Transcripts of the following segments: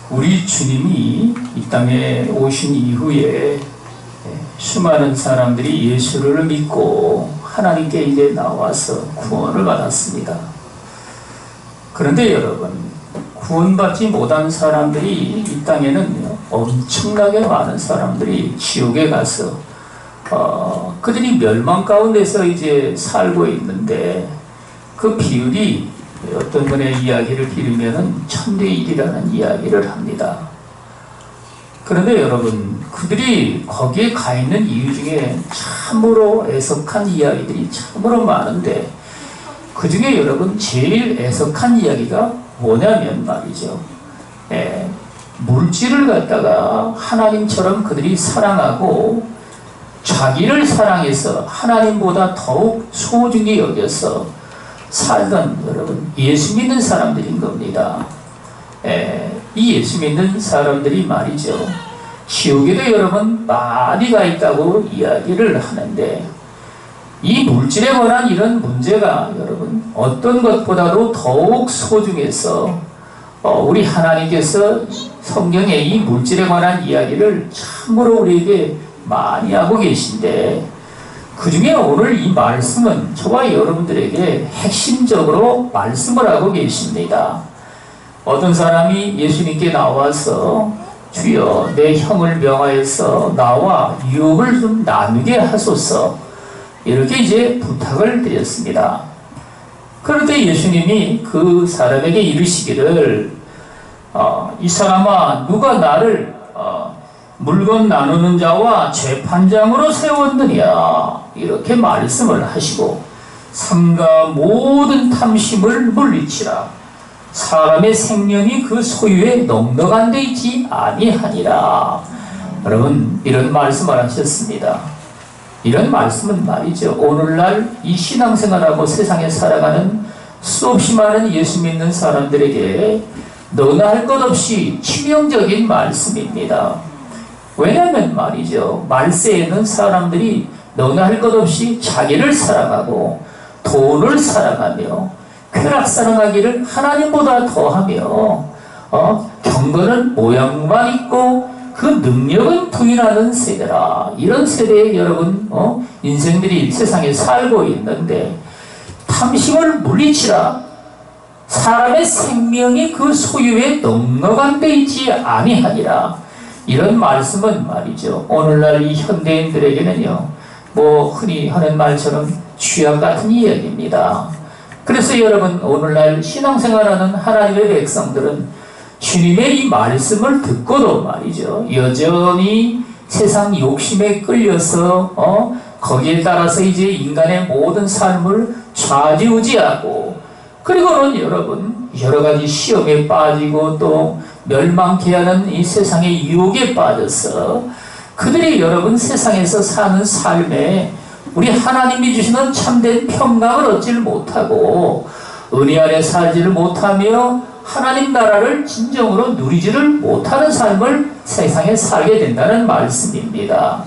우리 주님이 이 땅에 오신 이후에 수많은 사람들이 예수를 믿고 하나님께 이제 나와서 구원을 받았습니다. 그런데 여러분, 구원받지 못한 사람들이 이 땅에는 엄청나게 많은 사람들이 지옥에 가서 그들이 멸망 가운데서 이제 살고 있는데, 그 비율이 어떤 분의 이야기를 빌리면은 1000대 1이라는 이야기를 합니다. 그런데 여러분, 그들이 거기에 가 있는 이유 중에 참으로 애석한 이야기들이 참으로 많은데, 그 중에 여러분 제일 애석한 이야기가 뭐냐면 말이죠, 물질을 갖다가 하나님처럼 그들이 사랑하고 자기를 사랑해서 하나님보다 더욱 소중히 여겨서 살던 여러분 예수 믿는 사람들인 겁니다. 이 예수 믿는 사람들이 말이죠, 지옥에도 여러분 많이 가 있다고 이야기를 하는데, 이 물질에 관한 이런 문제가 여러분 어떤 것보다도 더욱 소중해서 우리 하나님께서 성경에 이 물질에 관한 이야기를 참으로 우리에게 많이 하고 계신데, 그 중에 오늘 이 말씀은 저와 여러분들에게 핵심적으로 말씀을 하고 계십니다. 어떤 사람이 예수님께 나와서 주여 내 형을 명하여서 나와 유업을 좀 나누게 하소서, 이렇게 이제 부탁을 드렸습니다. 그런데 예수님이 그 사람에게 이르시기를 이 사람아, 누가 나를 물건 나누는 자와 재판장으로 세웠느냐, 이렇게 말씀을 하시고, 삼가 모든 탐심을 물리치라. 사람의 생명이 그 소유에 넉넉한 데 있지 아니하니라. 여러분, 이런 말씀을 하셨습니다. 이런 말씀은 말이죠, 오늘날 이 신앙생활하고 세상에 살아가는 수없이 많은 예수 믿는 사람들에게 너나 할 것 없이 치명적인 말씀입니다. 왜냐하면 말이죠, 말세에는 사람들이 너나 할 것 없이 자기를 사랑하고 돈을 사랑하며 쾌락사랑하기를 하나님보다 더하며 경건은 모양만 있고 그 능력은 부인하는 세대라. 이런 세대에 여러분 인생들이 세상에 살고 있는데, 탐심을 물리치라. 사람의 생명이 그 소유에 넉넉한 데 있지 아니하니라. 이런 말씀은 말이죠, 오늘날 이 현대인들에게는요, 흔히 하는 말처럼 취약 같은 이야기입니다. 그래서 여러분, 오늘날 신앙생활하는 하나님의 백성들은 주님의 이 말씀을 듣고도 말이죠, 여전히 세상 욕심에 끌려서 거기에 따라서 이제 인간의 모든 삶을 좌지우지하고, 그리고는 여러분 여러 가지 시험에 빠지고 또 멸망케 하는 이 세상의 유혹에 빠져서 그들이 여러분 세상에서 사는 삶에 우리 하나님이 주시는 참된 평강을 얻지를 못하고 은혜 안에 살지를 못하며 하나님 나라를 진정으로 누리지를 못하는 삶을 세상에 살게 된다는 말씀입니다.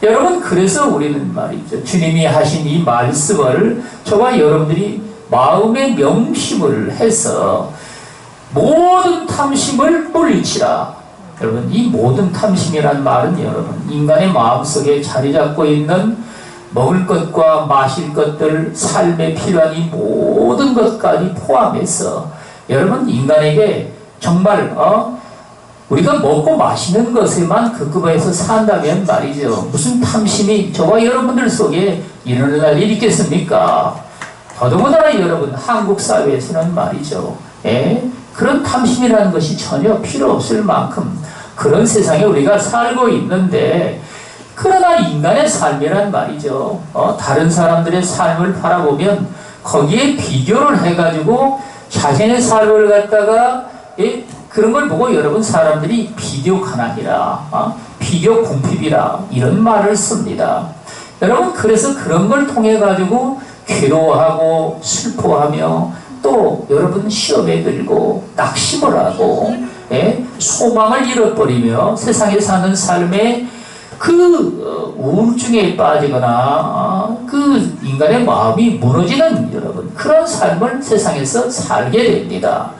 여러분, 그래서 우리는 말이죠, 주님이 하신 이 말씀을 저와 여러분들이 마음의 명심을 해서 모든 탐심을 물리치라. 여러분, 이 모든 탐심이란 말은 여러분 인간의 마음속에 자리 잡고 있는 먹을 것과 마실 것들, 삶에 필요한 이 모든 것까지 포함해서 여러분 인간에게 정말 우리가 먹고 마시는 것에만 급급해서 산다면 말이죠, 무슨 탐심이 저와 여러분들 속에 일어날 일이 있겠습니까? 더더군다나 여러분 한국 사회에서는 말이죠, 그런 탐심이라는 것이 전혀 필요 없을 만큼 그런 세상에 우리가 살고 있는데, 그러나 인간의 삶이란 말이죠, 다른 사람들의 삶을 바라보면 거기에 비교를 해가지고 자신의 삶을 갖다가 그런 걸 보고 여러분 사람들이 비교가난이라, 비교 공핍이라 이런 말을 씁니다. 여러분, 그래서 그런 걸 통해 가지고 괴로워하고 슬퍼하며 또 여러분 시험에 들고 낙심을 하고 소망을 잃어버리며 세상에 사는 삶에 그 우울증에 빠지거나 그 인간의 마음이 무너지는 여러분 그런 삶을 세상에서 살게 됩니다.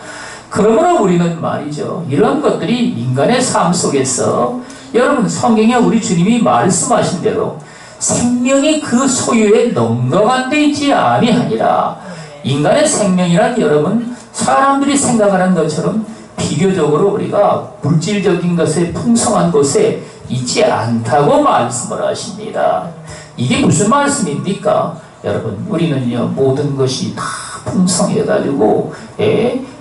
그러므로 우리는 말이죠, 이런 것들이 인간의 삶 속에서 여러분 성경에 우리 주님이 말씀하신 대로 생명이 그 소유에 넉넉한 데 있지 아니하니라. 인간의 생명이란 여러분 사람들이 생각하는 것처럼 비교적으로 우리가 물질적인 것에 풍성한 곳에 있지 않다고 말씀을 하십니다. 이게 무슨 말씀입니까? 여러분 우리는요 모든 것이 다 풍성해가지고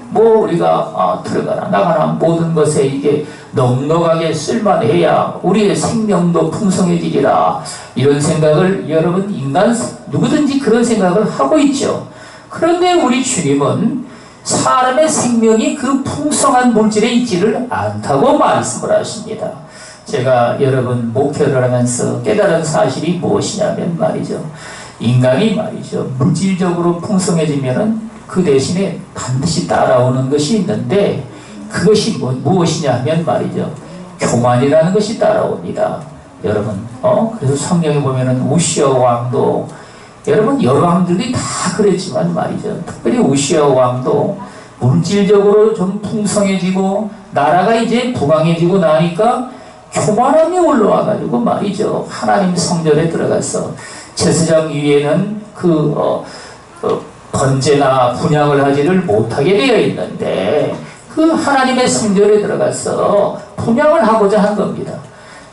뭐 우리가 들어가나 나가나 모든 것에 이게 넉넉하게 쓸만해야 우리의 생명도 풍성해지리라. 이런 생각을 여러분 인간 누구든지 그런 생각을 하고 있죠. 그런데 우리 주님은 사람의 생명이 그 풍성한 물질에 있지를 않다고 말씀을 하십니다. 제가 여러분 목회를 하면서 깨달은 사실이 무엇이냐면 말이죠, 인간이 말이죠 물질적으로 풍성해지면은 그 대신에 반드시 따라오는 것이 있는데 그것이 무엇이냐면 말이죠 교만이라는 것이 따라옵니다. 여러분 그래서 성경에 보면은 우시아 왕도 여러분 여러 왕들이 다 그랬지만 말이죠 특별히 우시아 왕도 물질적으로 좀 풍성해지고 나라가 이제 부강해지고 나니까 교만함이 올라와가지고 말이죠 하나님 성전에 들어가서 제사장 위에는 번제나 분향을 하지를 못하게 되어 있는데 그 하나님의 성전에 들어가서 분향을 하고자 한 겁니다.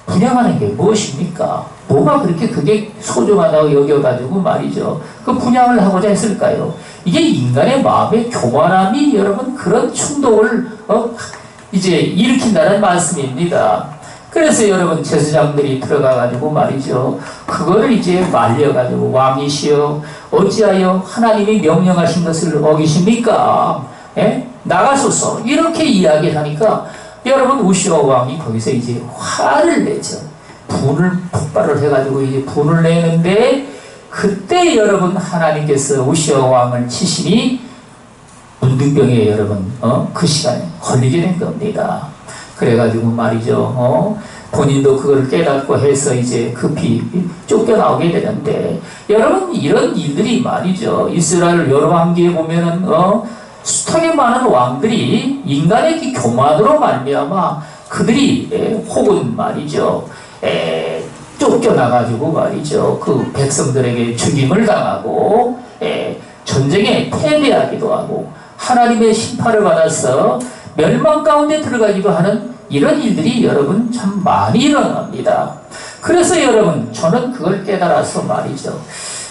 분향하는 게 무엇입니까? 뭐가 그렇게 그게 소중하다고 여겨가지고 말이죠 그 분향을 하고자 했을까요? 이게 인간의 마음의 교만함이 여러분 그런 충동을 이제 일으킨다는 말씀입니다. 그래서 여러분 제사장들이 들어가가지고 말이죠 그거를 이제 말려가지고 왕이시여 어찌하여 하나님이 명령하신 것을 어기십니까? 나가소서 이렇게 이야기를 하니까 여러분 우시아 왕이 거기서 이제 화를 내죠. 분을 폭발을 해가지고 이제 분을 내는데 그때 여러분 하나님께서 우시아 왕을 치시니 문둥병에 여러분 그 시간에 걸리게 된 겁니다. 그래가지고 말이죠 본인도 그걸 깨닫고 해서 이제 급히 쫓겨나오게 되는데 여러분 이런 일들이 말이죠 이스라엘 여러 왕기에 보면은 숱하게 많은 왕들이 인간의 교만으로 말미암아 그들이 혹은 말이죠 쫓겨나가지고 말이죠 그 백성들에게 죽임을 당하고 전쟁에 패배하기도 하고 하나님의 심판을 받아서 멸망 가운데 들어가기도 하는 이런 일들이 여러분 참 많이 일어납니다. 그래서 여러분 저는 그걸 깨달아서 말이죠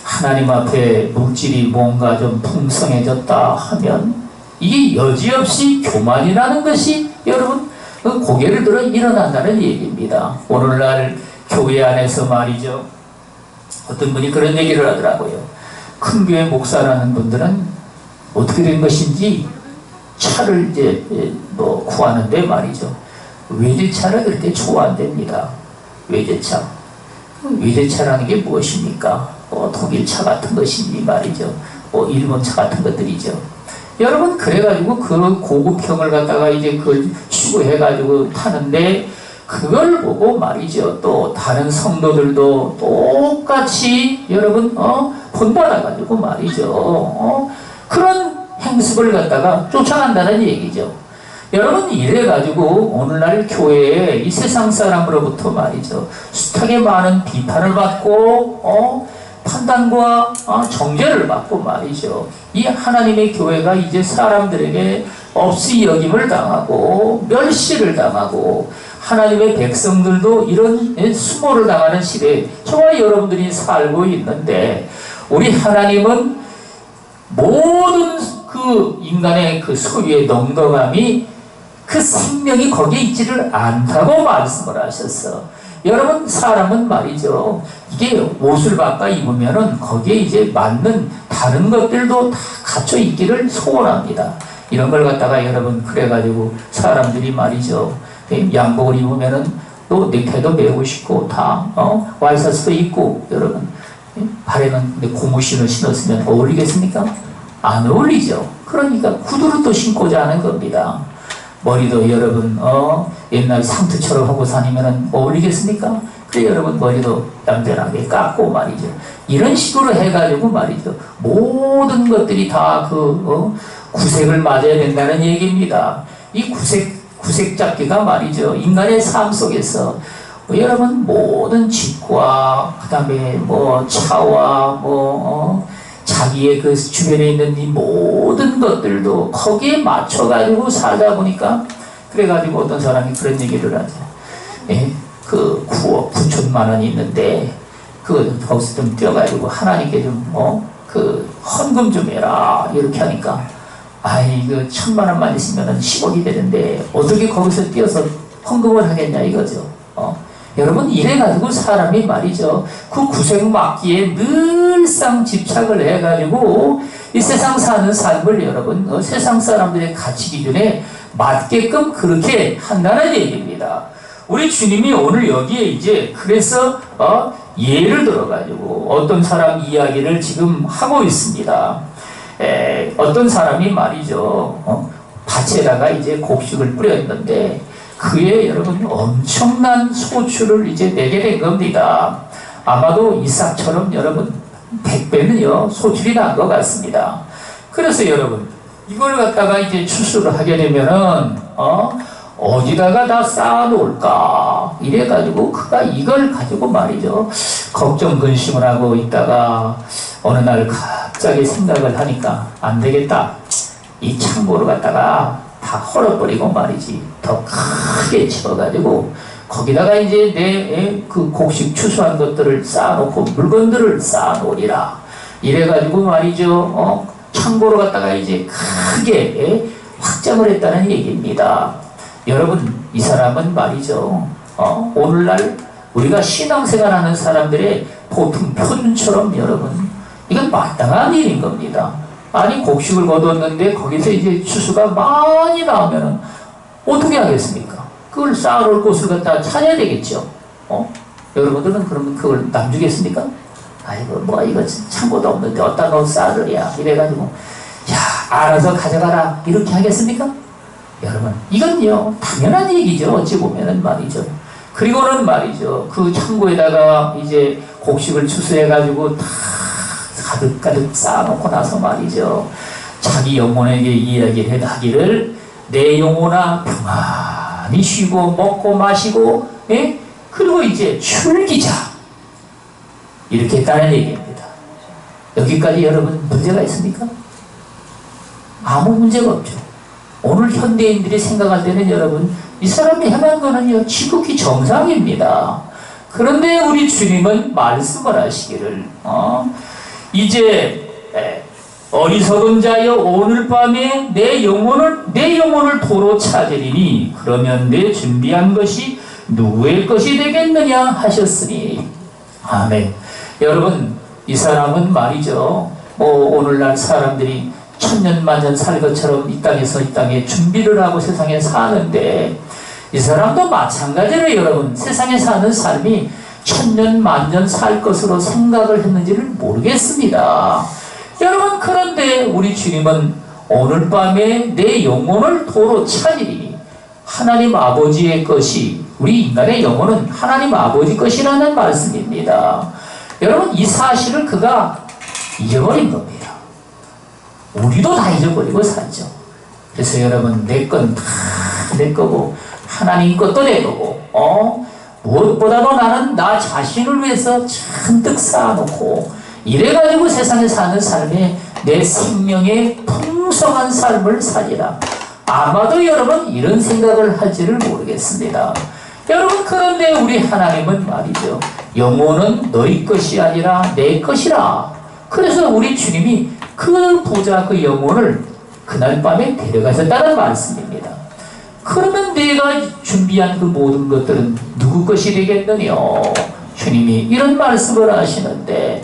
하나님 앞에 물질이 뭔가 좀 풍성해졌다 하면 이게 여지없이 교만이라는 것이 여러분 고개를 들어 일어난다는 얘기입니다. 오늘날 교회 안에서 말이죠 어떤 분이 그런 얘기를 하더라고요. 큰 교회 목사라는 분들은 어떻게 된 것인지 차를 이제 뭐 구하는데 말이죠 외제차를 그렇게 좋아한답니다. 외제차. 외제차라는 게 무엇입니까? 독일차 같은 것인지 말이죠 일본차 같은 것들이죠. 여러분 그래가지고 그 고급형을 갖다가 이제 그걸 추구해가지고 타는데 그걸 보고 말이죠 또 다른 성도들도 똑같이 여러분 본받아가지고 말이죠 그런 행습을 갖다가 쫓아간다는 얘기죠. 여러분 이래가지고 오늘날 교회에 이 세상 사람으로부터 말이죠 숱하게 많은 비판을 받고 판단과 정죄를 받고 말이죠 이 하나님의 교회가 이제 사람들에게 없이 여김을 당하고 멸시를 당하고 하나님의 백성들도 이런 수모를 당하는 시대에 저와 여러분들이 살고 있는데 우리 하나님은 모든 그 인간의 그 소유의 넉넉함이 그 생명이 거기에 있지를 않다고 말씀을 하셨어. 여러분 사람은 말이죠 이게 옷을 바꿔 입으면은 거기에 이제 맞는 다른 것들도 다 갖춰 있기를 소원합니다. 이런 걸 갖다가 여러분 그래가지고 사람들이 말이죠 양복을 입으면은 또 넥타이도 매고 싶고 다 왈사스도 입고 여러분 발에는 고무신을 신었으면 어울리겠습니까? 안 어울리죠. 그러니까 구두를 또 신고자 하는 겁니다. 머리도 여러분 옛날 상투처럼 하고 다니면 어울리겠습니까? 그래 여러분 머리도 얌전하게 깎고 말이죠 이런 식으로 해가지고 말이죠 모든 것들이 다 구색을 맞아야 된다는 얘기입니다. 이 구색 잡기가 말이죠. 인간의 삶 속에서 여러분 모든 집과 그 다음에 뭐 차와 자기의 그 주변에 있는 이 모든 것들도 거기에 맞춰가지고 살다 보니까 그래가지고 어떤 사람이 그런 얘기를 하죠. 예? 그 9억 9천만 원이 있는데 거기서 좀 떼어가지고 하나님께 좀 그 헌금 좀 해라 이렇게 하니까 이거 1,000만 원만 있으면 10억이 되는데 어떻게 거기서 떼어서 헌금을 하겠냐 이거죠. 여러분 이래가지고 사람이 말이죠. 그 구색 맞기에 늘상 집착을 해가지고 이 세상 사는 삶을 여러분 세상 사람들의 가치 기준에 맞게끔 그렇게 한다는 얘기입니다. 우리 주님이 오늘 여기에 이제 그래서 예를 들어가지고 어떤 사람 이야기를 지금 하고 있습니다. 어떤 사람이 말이죠. 밭에다가 이제 곡식을 뿌렸는데 그에 여러분 엄청난 소출을 이제 내게 된 겁니다. 아마도 이삭처럼 여러분 100배는요 소출이 난 것 같습니다. 그래서 여러분 이걸 갖다가 이제 추수를 하게 되면은 어디다가 다 쌓아놓을까 이래가지고 그가 이걸 가지고 말이죠 걱정 근심을 하고 있다가 어느 날 갑자기 생각을 하니까 안 되겠다, 이 창고를 갖다가 다 헐어버리고 말이지 더 크게 집어가지고 거기다가 이제 내 그 곡식 추수한 것들을 쌓아놓고 물건들을 쌓아놓으리라 이래가지고 말이죠 창고를 갖다가 이제 크게 확장을 했다는 얘기입니다. 여러분 이 사람은 말이죠 오늘날 우리가 신앙생활하는 사람들의 보통 표준처럼 여러분 이건 마땅한 일인 겁니다. 아니 곡식을 거뒀는데 거기서 이제 추수가 많이 나오면은 어떻게 하겠습니까? 그걸 쌓아놓을 곳을 갖다 찾아야 되겠죠. 여러분들은 그러면 그걸 남주겠습니까? 아이고 이거 창고도 없는데 어디다 넣어 쌓으랴 이래가지고 야 알아서 가져가라 이렇게 하겠습니까? 여러분 이건요 당연한 얘기죠. 어찌 보면은 말이죠. 그리고는 말이죠 그 창고에다가 이제 곡식을 추수해가지고 다 가득가득 쌓아놓고 나서 말이죠 자기 영혼에게 이야기를 하기를 내 영혼아 평안히 쉬고 먹고 마시고 그리고 이제 즐기자 이렇게 했다는 얘기입니다. 여기까지 여러분 문제가 있습니까? 아무 문제가 없죠. 오늘 현대인들이 생각할 때는 여러분 이 사람이 행한 거는요 지극히 정상입니다. 그런데 우리 주님은 말씀을 하시기를 이제 어리석은 자여 오늘 밤에 내 영혼을 도로 찾으리니 그러면 내 준비한 것이 누구의 것이 되겠느냐 하셨으니 아멘. 여러분 이 사람은 말이죠 오늘날 사람들이 천년만년 살 것처럼 이 땅에 준비를 하고 세상에 사는데 이 사람도 마찬가지로 여러분 세상에 사는 삶이 천년만년 살 것으로 생각을 했는지를 모르겠습니다. 여러분 그런데 우리 주님은 오늘 밤에 내 영혼을 도로 찾으리니 하나님 아버지의 것이 우리 인간의 영혼은 하나님 아버지 것이라는 말씀입니다. 여러분 이 사실을 그가 잊어버린 겁니다. 우리도 다 잊어버리고 살죠. 그래서 여러분 내 건 다 내 거고 하나님 것도 내 거고 무엇보다도 나는 나 자신을 위해서 잔뜩 쌓아놓고 이래가지고 세상에 사는 삶에 내 생명의 풍성한 삶을 살리라. 아마도 여러분 이런 생각을 할지를 모르겠습니다. 여러분 그런데 우리 하나님은 말이죠 영혼은 너희 것이 아니라 내 것이라. 그래서 우리 주님이 그 부자 그 영혼을 그날 밤에 데려가셨다는 말씀입니다. 그러면 내가 준비한 그 모든 것들은 누구 것이 되겠느냐? 주님이 이런 말씀을 하시는데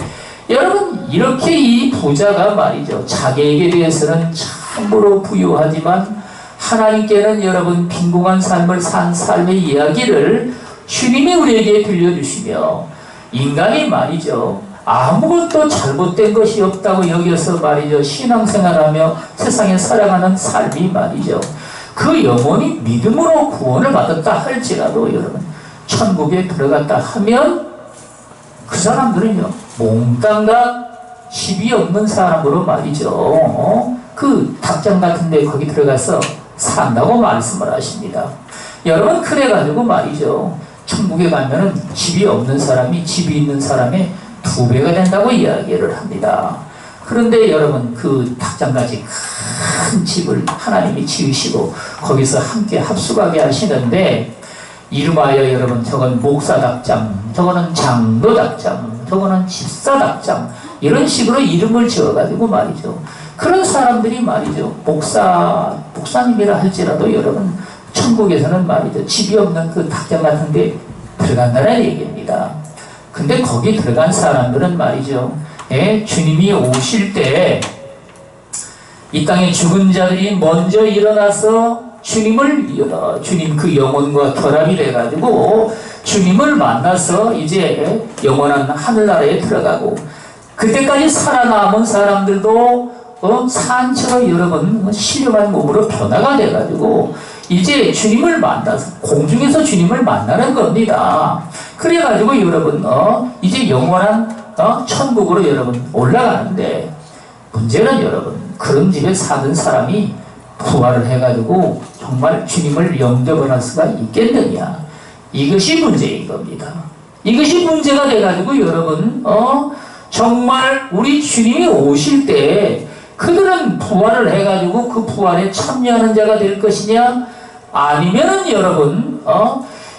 여러분 이렇게 이 부자가 말이죠 자기에게 대해서는 참으로 부유하지만 하나님께는 여러분 빈궁한 삶을 산 삶의 이야기를 주님이 우리에게 들려주시며 인간이 말이죠 아무것도 잘못된 것이 없다고 여겨서 말이죠 신앙생활하며 세상에 살아가는 삶이 말이죠 그 영혼이 믿음으로 구원을 받았다 할지라도 여러분 천국에 들어갔다 하면 그 사람들은요 몽땅 다 집이 없는 사람으로 말이죠 그 닭장 같은데 거기 들어가서 산다고 말씀을 하십니다. 여러분 그래가지고 말이죠. 천국에 가면은 집이 없는 사람이 집이 있는 사람의 2배가 된다고 이야기를 합니다. 그런데 여러분 그 닭장까지 큰 집을 하나님이 지으시고 거기서 함께 합숙하게 하시는데 이름하여 여러분 저건 목사 닭장, 저거는 장로 닭장, 저거는 집사 닭장 이런 식으로 이름을 지어가지고 말이죠. 그런 사람들이 말이죠. 목사님이라 할지라도 여러분 천국에서는 말이죠. 집이 없는 그 닭장 같은 데 들어간다는 얘기입니다. 근데 거기 들어간 사람들은 말이죠. 주님이 오실 때 이 땅에 죽은 자들이 먼저 일어나서 주님 그 영혼과 결합이 돼가지고 주님을 만나서 이제 영원한 하늘나라에 들어가고 그때까지 살아남은 사람들도 산처럼 여러분 신령한 몸으로 변화가 돼가지고 이제 주님을 만나서 공중에서 주님을 만나는 겁니다. 그래가지고 여러분 이제 영원한 천국으로 여러분 올라가는데 문제는 여러분 그런 집에 사는 사람이 부활을 해가지고 정말 주님을 영접을 할 수가 있겠느냐 이것이 문제인 겁니다. 이것이 문제가 돼가지고 여러분 정말 우리 주님이 오실 때 그들은 부활을 해가지고 그 부활에 참여하는 자가 될 것이냐 아니면은 여러분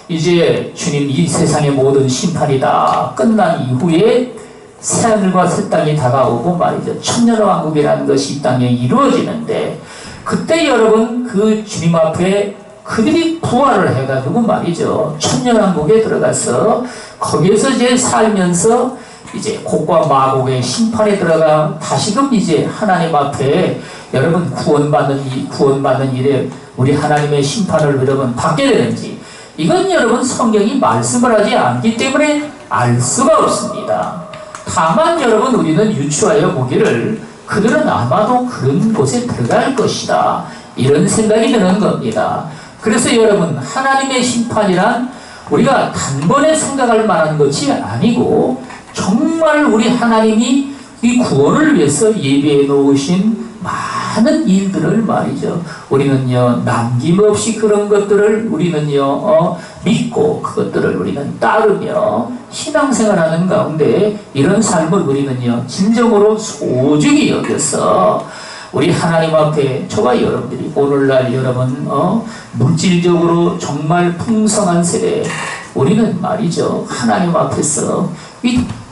이제 주님 이 세상의 모든 심판이 다 끝난 이후에 새하늘과 새 땅이 다가오고 말이죠. 천년왕국이라는 것이 이 땅에 이루어지는데 그때 여러분 그 주님 앞에 그들이 부활을 해가지고 말이죠. 천년왕국에 들어가서 거기에서 이제 살면서 이제 곡과 마곡의 심판에 들어가 다시금 이제 하나님 앞에 여러분 구원받는 일에 우리 하나님의 심판을 여러분 받게 되는지 이건 여러분 성경이 말씀을 하지 않기 때문에 알 수가 없습니다. 다만 여러분 우리는 유추하여 보기를 그들은 아마도 그런 곳에 들어갈 것이다 이런 생각이 드는 겁니다. 그래서 여러분 하나님의 심판이란 우리가 단번에 생각할 만한 것이 아니고 정말 우리 하나님이 이 구원을 위해서 예비해 놓으신 많은 일들을 말이죠. 우리는요 남김없이 그런 것들을 우리는요 믿고 그것들을 우리는 따르며 신앙생활하는 가운데 이런 삶을 우리는요 진정으로 소중히 여겨서 우리 하나님 앞에 저와 여러분들이 오늘날 여러분 물질적으로 정말 풍성한 세대 우리는 말이죠 하나님 앞에서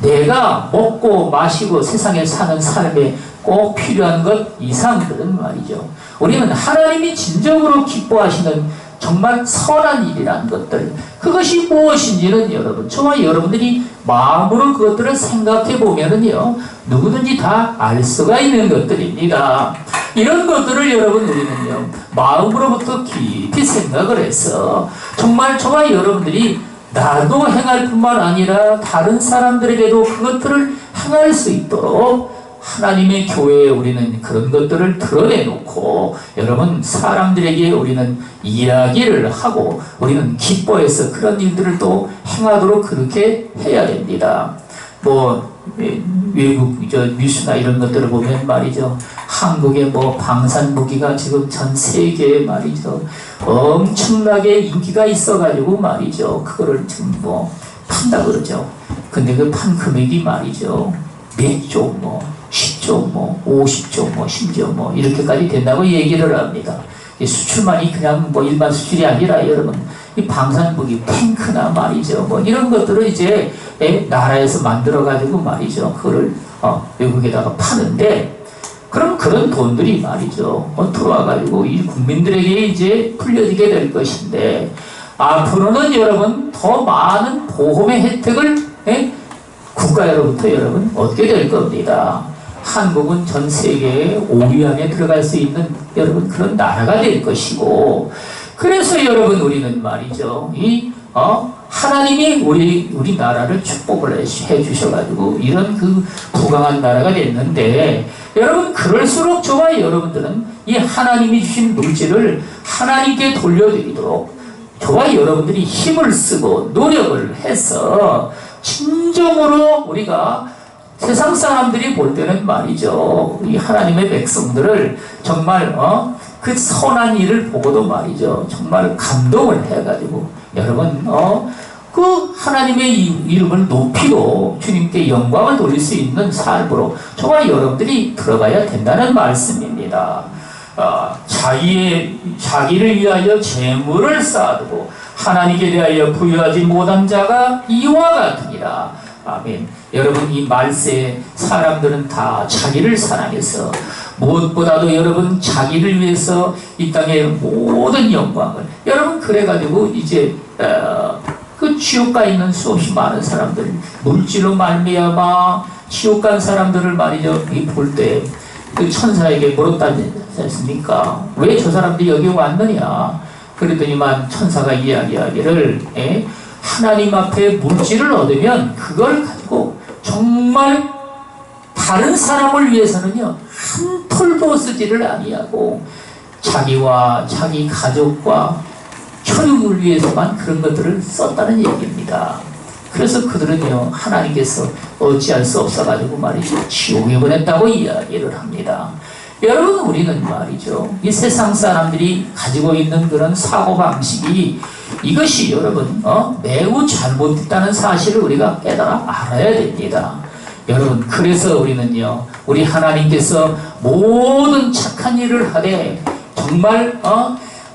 내가 먹고 마시고 세상에 사는 삶에 꼭 필요한 것 이상들은 말이죠 우리는 하나님이 진정으로 기뻐하시는 정말 선한 일이라는 것들 그것이 무엇인지는 여러분 저와 여러분들이 마음으로 그것들을 생각해 보면은요 누구든지 다 알 수가 있는 것들입니다. 이런 것들을 여러분 우리는요 마음으로부터 깊이 생각을 해서 정말 저와 여러분들이 나도 행할 뿐만 아니라 다른 사람들에게도 그것들을 행할 수 있도록 하나님의 교회에 우리는 그런 것들을 드러내놓고 여러분 사람들에게 우리는 이야기를 하고 우리는 기뻐해서 그런 일들을 또 행하도록 그렇게 해야 됩니다. 외국 뉴스나 이런 것들을 보면 말이죠 한국의 방산 무기가 지금 전 세계에 말이죠 엄청나게 인기가 있어가지고 말이죠 그거를 지금 판다 그러죠. 근데 그 판 금액이 말이죠 몇 조 10조 50조 심지어 이렇게까지 된다고 얘기를 합니다. 수출만이 그냥 일반 수출이 아니라 여러분 이 방산무기 탱크나 말이죠 이런 것들을 이제 나라에서 만들어 가지고 말이죠 그거를 외국에다가 파는데 그럼 그런 돈들이 말이죠 들어와 가지고 이 국민들에게 이제 풀려지게 될 것인데 앞으로는 여러분 더 많은 보험의 혜택을 국가로부터 여러분 얻게 될 겁니다. 한국은 전 세계에 5위 안에 들어갈 수 있는 여러분 그런 나라가 될 것이고 그래서 여러분 우리는 말이죠 하나님이 우리 나라를 축복을 해 주셔가지고 이런 그 부강한 나라가 됐는데 여러분 그럴수록 저와 여러분들은 이 하나님이 주신 물질을 하나님께 돌려드리도록 저와 여러분들이 힘을 쓰고 노력을 해서 진정으로 우리가 세상 사람들이 볼 때는 말이죠, 이 하나님의 백성들을 정말 그 선한 일을 보고도 말이죠, 정말 감동을 해가지고 여러분 그 하나님의 이름을 높이고 주님께 영광을 돌릴 수 있는 삶으로 저와 여러분들이 들어가야 된다는 말씀입니다. 자기를 위하여 재물을 쌓아두고 하나님께 대하여 부여하지 못한 자가 이와 같으니라. 아멘. 여러분, 이 말세에 사람들은 다 자기를 사랑해서 무엇보다도 여러분 자기를 위해서 이 땅의 모든 영광을, 여러분 그래가지고 이제 그 지옥 가 있는 수없이 많은 사람들, 물질로 말미암아 지옥 간 사람들을 말이죠, 볼 때 그 천사에게 물었다지 않습니까? 왜 저 사람들이 여기 왔느냐? 그랬더니만 천사가 이야기하기를 하나님 앞에 물질을 얻으면 그걸 가지고 정말 다른 사람을 위해서는요 한 톨도 쓰지를 아니하고 자기와 자기 가족과 천국을 위해서만 그런 것들을 썼다는 얘기입니다. 그래서 그들은요 하나님께서 어찌할 수 없어가지고 말이죠 지옥에 보냈다고 이야기를 합니다. 여러분, 우리는 말이죠 이 세상 사람들이 가지고 있는 그런 사고방식이 이것이 여러분 매우 잘못됐다는 사실을 우리가 깨달아 알아야 됩니다. 여러분, 그래서 우리는요 우리 하나님께서 모든 착한 일을 하되 정말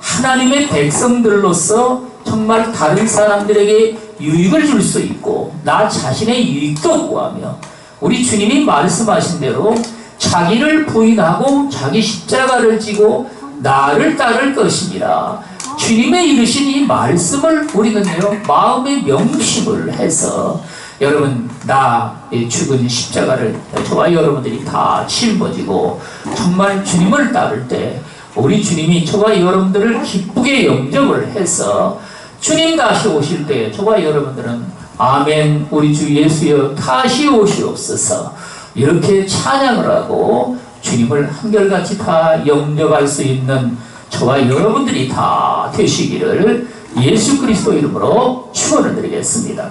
하나님의 백성들로서 정말 다른 사람들에게 유익을 줄 수 있고 나 자신의 유익도 구하며 우리 주님이 말씀하신 대로 자기를 부인하고 자기 십자가를 지고 나를 따를 것이니라. 주님의 이르신 이 말씀을 우리는요 마음의 명심을 해서 여러분 나의 죽은 십자가를 저와 여러분들이 다 짊어지고 정말 주님을 따를 때 우리 주님이 저와 여러분들을 기쁘게 영접을 해서 주님 다시 오실 때 저와 여러분들은 아멘 우리 주 예수여 다시 오시옵소서 이렇게 찬양을 하고 주님을 한결같이 다 영접할 수 있는 저와 여러분들이 다 되시기를 예수 그리스도 이름으로 축원을 드리겠습니다.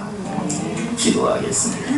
기도하겠습니다.